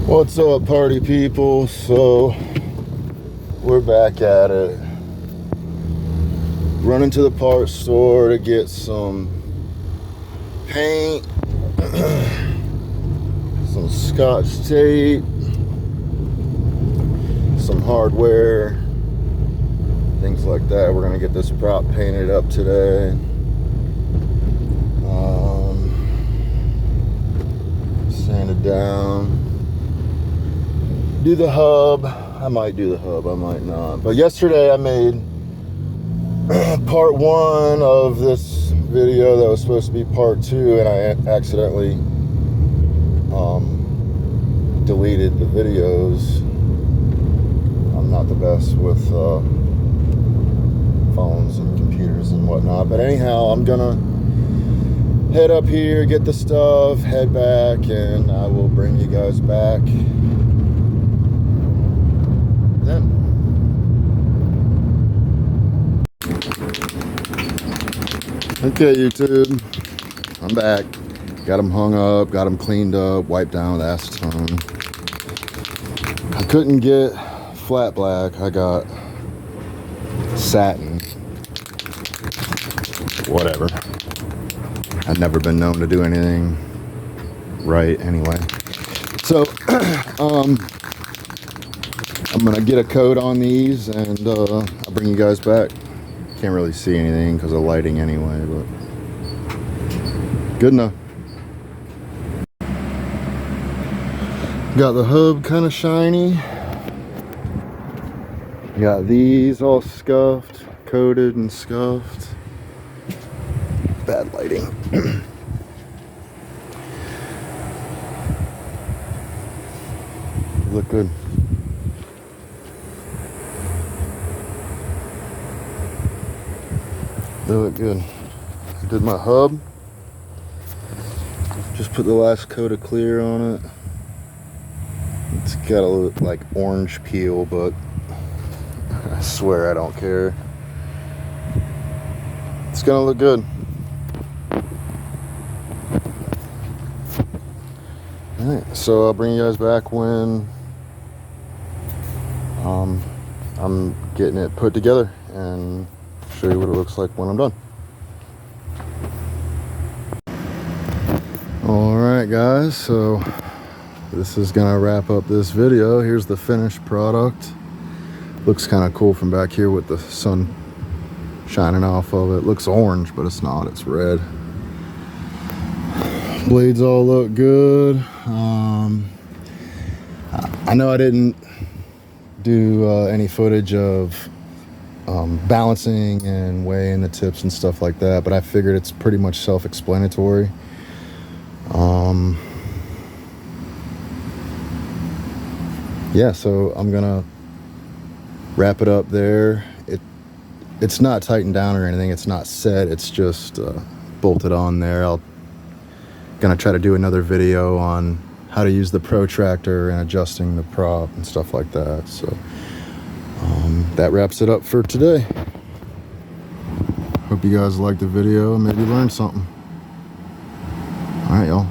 What's up, party people? So we're back at it. Running to the parts store to get some paint, some scotch tape, some hardware, things like that. We're gonna get this prop painted up today. Sand it down. Do the hub. I might do the hub, I might not. But yesterday I made part one of this video that was supposed to be part two, and I accidentally deleted the videos. I'm not the best with phones and computers and whatnot. But anyhow, I'm gonna head up here, get the stuff, head back, and I will bring you guys back then. Okay, YouTube, I'm back. Got them hung up, got them cleaned up, wiped down with acetone. I couldn't get flat black. I got satin. Whatever. I've never been known to do anything right anyway. So, I'm gonna get a coat on these and I'll bring you guys back. Can't really see anything because of lighting anyway, but good enough. Got the hub kind of shiny. Got these all scuffed, coated and scuffed. Bad lighting. Look good. They look good. I did my hub. Just put the last coat of clear on it. It's got a little like orange peel, but I swear I don't care. It's gonna look good. Alright, so I'll bring you guys back when I'm getting it put together and show you what it looks like when I'm done. Alright guys, so this is gonna wrap up this video. Here's the finished product. Looks kind of cool from back here with the sun shining off of it. Looks orange, but it's not, it's red. Blades all look good. I know I didn't do any footage of balancing and weighing the tips and stuff like that, but I figured it's pretty much self-explanatory. Yeah, so I'm gonna wrap it up there. It's not tightened down or anything, it's not set, it's just bolted on there. I'll gonna try to do another video on how to use the protractor and adjusting the prop and stuff like that. So that wraps it up for today. Hope you guys liked the video and maybe learned something. All right, y'all.